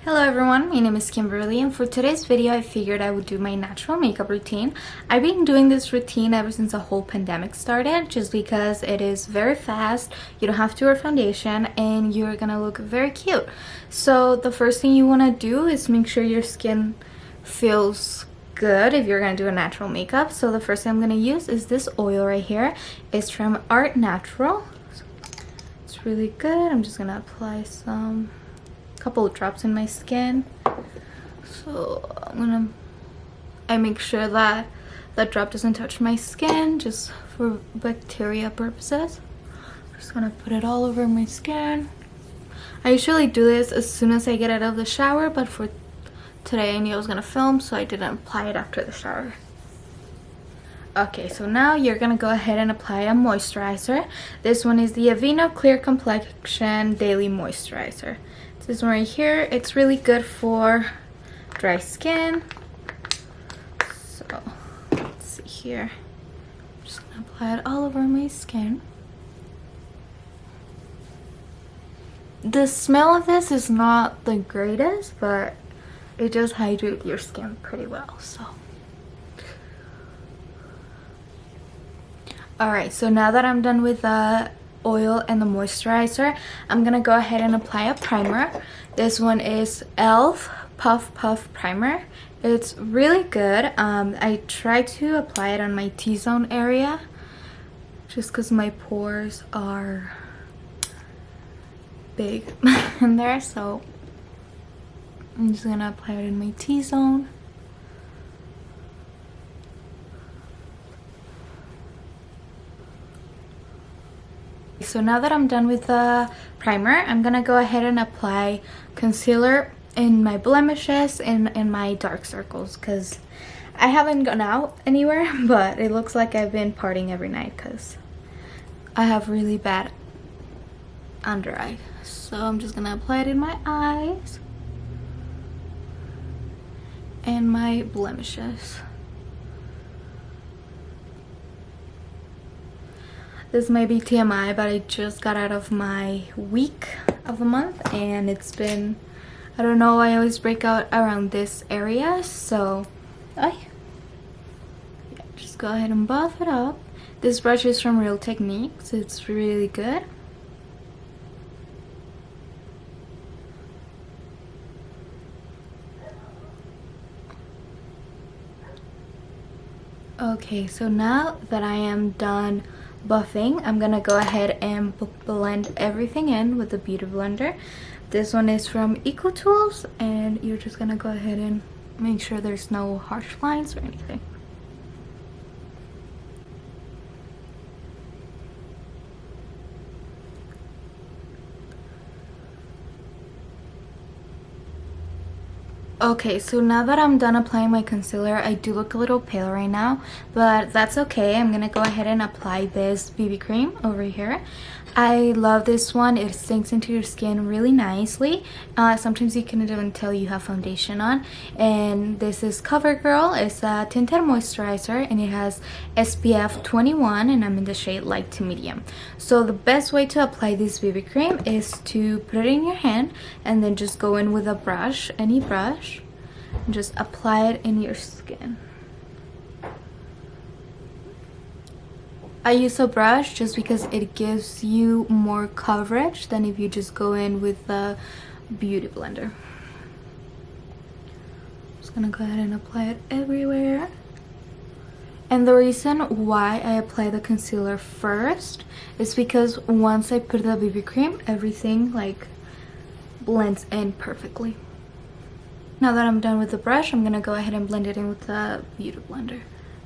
Hello everyone, my name is Kimberly and for today's video I figured I would do my natural makeup routine. I've been doing this routine ever since the whole pandemic started just because it is very fast, you don't have to wear foundation, and you're gonna look very cute. So the first thing you want to do is make sure your skin feels good if you're gonna do a natural makeup. So the first thing I'm gonna use is this oil right here. It's from Art Natural. It's really good. I'm just gonna apply some couple of drops in my skin. So I make sure that that drop doesn't touch my skin just for bacteria purposes. Just gonna put it all over my skin. I usually do this as soon as I get out of the shower, but for today I knew I was gonna film, so I didn't apply it after the shower. Okay, so now you're gonna go ahead and apply a moisturizer. This one is the Aveeno Clear Complexion Daily Moisturizer. This one right here, it's really good for dry skin. So let's see here. I'm just gonna apply it all over my skin. The smell of this is not the greatest, but it does hydrate your skin pretty well. So alright, so now that I'm done with the oil and the moisturizer, I'm gonna go ahead and apply a primer. This one is e.l.f. Puff Puff Primer. It's really good. I try to apply it on my T-zone area just because my pores are big in there, so I'm just gonna apply it in my T-zone. So now that I'm done with the primer, I'm gonna go ahead and apply concealer in my blemishes and in my dark circles because I haven't gone out anywhere, but it looks like I've been partying every night because I have really bad under eye. So I'm just gonna apply it in my eyes and my blemishes. This may be TMI, but I just got out of my week of the month and it's been, I don't know, I always break out around this area, so yeah, just go ahead and buff it up. This brush is from Real Techniques. It's really good. Okay, so now that I am done buffing, I'm gonna go ahead and blend everything in with the beauty blender. This one is from Eco Tools, and you're just gonna go ahead and make sure there's no harsh lines or anything. Okay, so now that I'm done applying my concealer, I do look a little pale right now, but that's okay. I'm gonna go ahead and apply this BB cream over here. I love this one. It sinks into your skin really nicely. Sometimes you can even tell you have foundation on. And this is CoverGirl. It's a tinted moisturizer and it has SPF 21 and I'm in the shade light to medium. So the best way to apply this BB cream is to put it in your hand and then just go in with a brush, any brush, and just apply it in your skin. I use a brush just because it gives you more coverage than if you just go in with the beauty blender. Just gonna go ahead and apply it everywhere. And the reason why I apply the concealer first is because once I put the BB cream, everything like blends in perfectly. Now that I'm done with the brush, I'm gonna go ahead and blend it in with the beauty blender,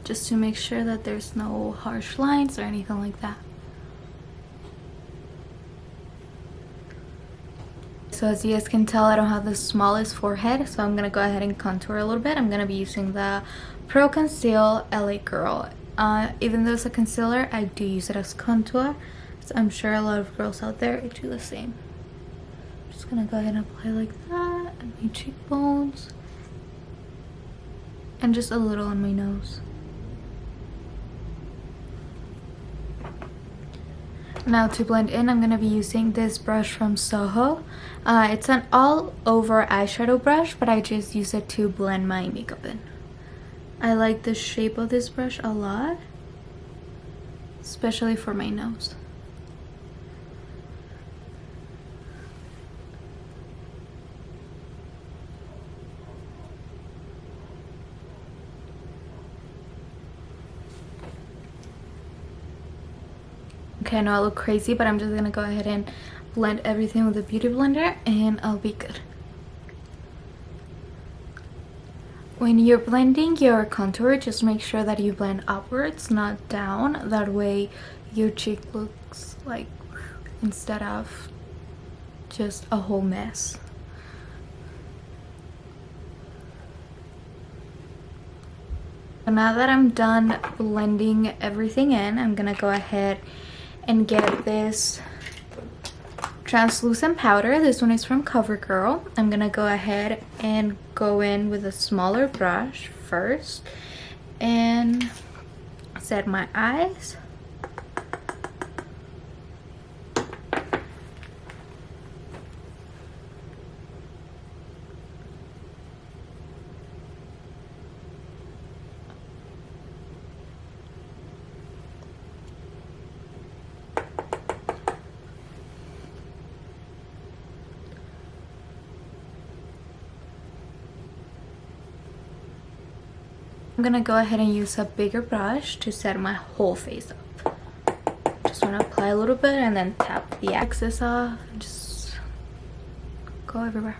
just to make sure that there's no harsh lines or anything like that. So as you guys can tell, I don't have the smallest forehead, so I'm gonna go ahead and contour a little bit. I'm gonna be using the Pro Conceal LA Girl. Even though it's a concealer, I do use it as contour, so I'm sure a lot of girls out there do the same. Just gonna go ahead and apply like that on my cheekbones and just a little on my nose. Now to blend in, I'm going to be using this brush from Soho. It's an all-over eyeshadow brush, but I just use it to blend my makeup in. I like the shape of this brush a lot, especially for my nose. Okay, I know I look crazy, but I'm just gonna go ahead and blend everything with a beauty blender and I'll be good. When you're blending your contour, just make sure that you blend upwards, not down. That way your cheek looks like, instead of just a whole mess. So now that I'm done blending everything in, I'm gonna go ahead and get this translucent powder. This one is from CoverGirl. I'm gonna go ahead and go in with a smaller brush first and set my eyes. I'm gonna go ahead and use a bigger brush to set my whole face up. Just want to apply a little bit and then tap the excess off and just go everywhere.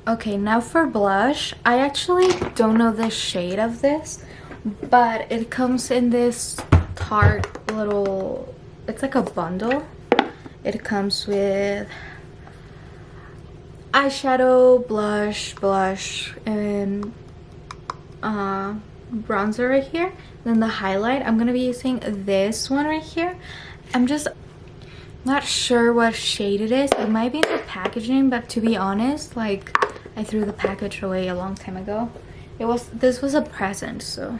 Okay, now for blush. I actually don't know the shade of this, but it comes in this Tarte little, it's like a bundle. It comes with eyeshadow, blush, and bronzer right here. Then the highlight, I'm gonna be using this one right here. I'm just not sure what shade it is. It might be in the packaging, but to be honest, like, I threw the package away a long time ago. This was a present, so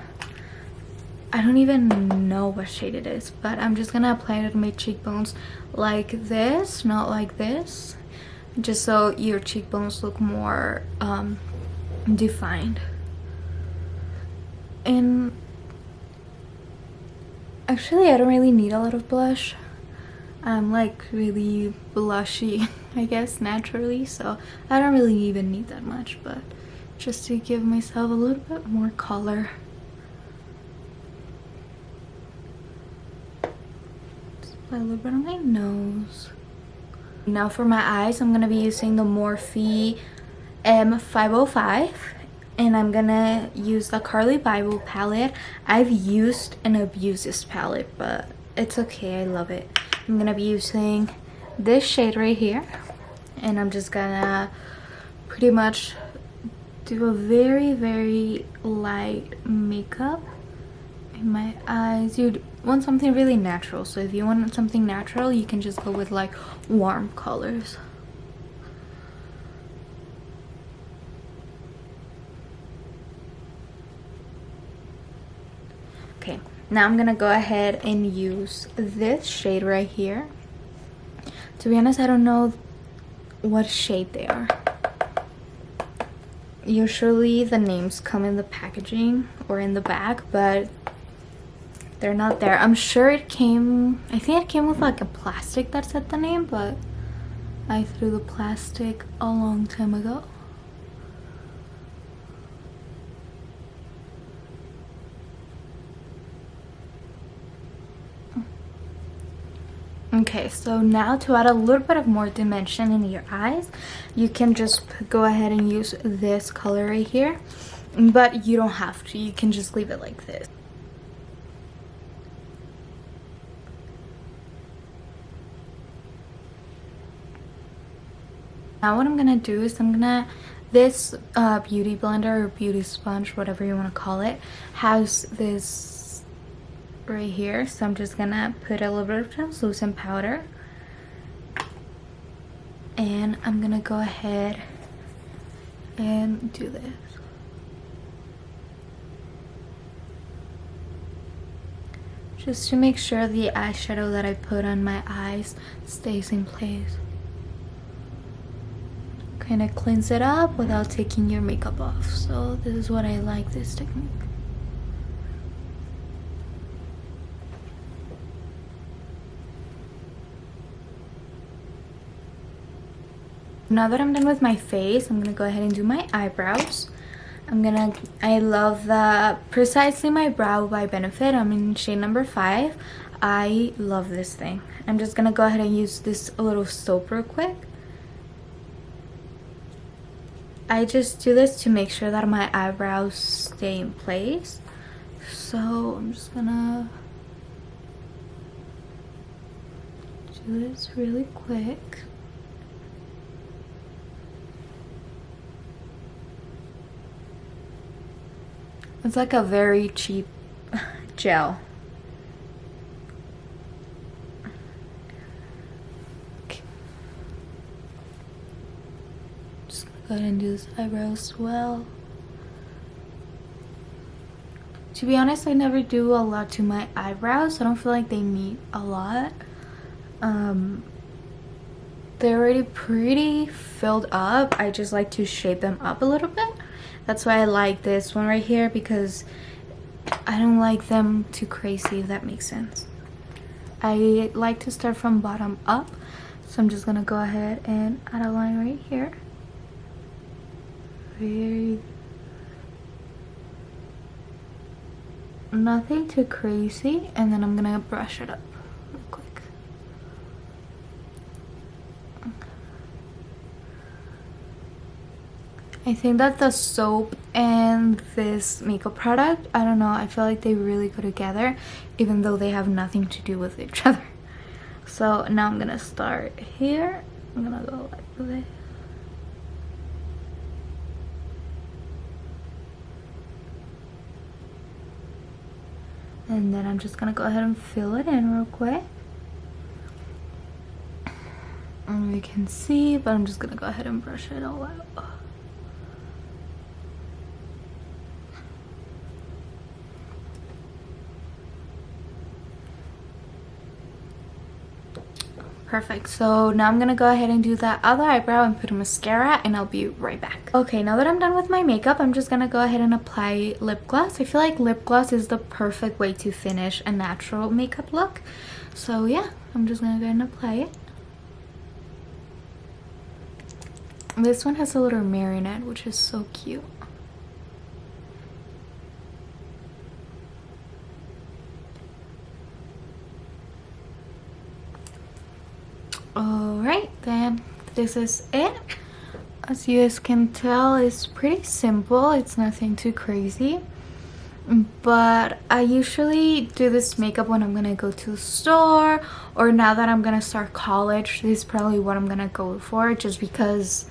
I don't even know what shade it is, but I'm just gonna apply it to my cheekbones like this, not like this, just so your cheekbones look more defined. And actually, I don't really need a lot of blush. I'm like really blushy, I guess, naturally, so I don't really even need that much, but just to give myself a little bit more color. Just apply a little bit on my nose. Now for my eyes, I'm gonna be using the Morphe M505, and I'm gonna use the Carly Bible palette. I've used and abused this palette, but it's okay, I love it. I'm gonna be using this shade right here, and I'm just gonna pretty much do a very light makeup in my eyes. You'd want something really natural, so if you want something natural, you can just go with like warm colors. Okay, now I'm gonna go ahead and use this shade right here. To be honest, I don't know what shade they are. Usually the names come in the packaging or in the back, but they're not there. I'm sure it came, I think it came with like a plastic that said the name, but I threw the plastic a long time ago. Okay, so now to add a little bit of more dimension in your eyes, you can just go ahead and use this color right here, but you don't have to. You can just leave it like this. Now what I'm gonna do is I'm gonna This beauty blender or beauty sponge, whatever you want to call it, has this right here. So I'm just gonna put a little bit of translucent powder, and I'm gonna go ahead and do this. Just to make sure the eyeshadow that I put on my eyes stays in place. Kind of cleanse it up without taking your makeup off. So this is what I like, this technique. Now that I'm done with my face, I'm gonna go ahead and do my eyebrows. I love the Precisely My Brow by Benefit. I'm in shade number 5. I love this thing. I'm just gonna go ahead and use this little soap real quick. I just do this to make sure that my eyebrows stay in place. So I'm just gonna do this really quick. It's like a very cheap gel. Okay. Just gonna go ahead and do this eyebrow as well. To be honest, I never do a lot to my eyebrows. I don't feel like they need a lot. They're already pretty filled up. I just like to shape them up a little bit. That's why I like this one right here, because I don't like them too crazy, if that makes sense. I like to start from bottom up, so I'm just gonna go ahead and add a line right here. Nothing too crazy, and then I'm gonna brush it up real quick. I think that the soap and this makeup product, I don't know, I feel like they really go together, even though they have nothing to do with each other. So now I'm gonna start here. I'm gonna go like this. And then I'm just gonna go ahead and fill it in real quick. And you can see, but I'm just gonna go ahead and brush it all out. Perfect. So now I'm gonna go ahead and do that other eyebrow and put a mascara, and I'll be right back. Okay, now that I'm done with my makeup, I'm just gonna go ahead and apply lip gloss. I feel like lip gloss is the perfect way to finish a natural makeup look. So yeah, I'm just gonna go ahead and apply it. This one has a little marionette, which is so cute. Alright, then this is it. As you guys can tell, it's pretty simple. It's nothing too crazy. But I usually do this makeup when I'm gonna go to the store, or now that I'm gonna start college, this is probably what I'm gonna go for, just because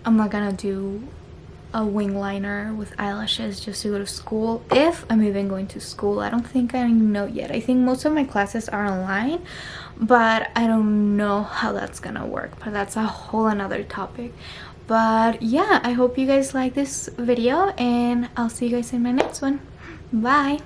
I'm not gonna do a wing liner with eyelashes just to go to school, if I'm even going to school. I don't think I know yet. I think most of my classes are online, but I don't know how that's gonna work, but that's a whole another topic. But yeah, I hope you guys like this video, and I'll see you guys in my next one. Bye.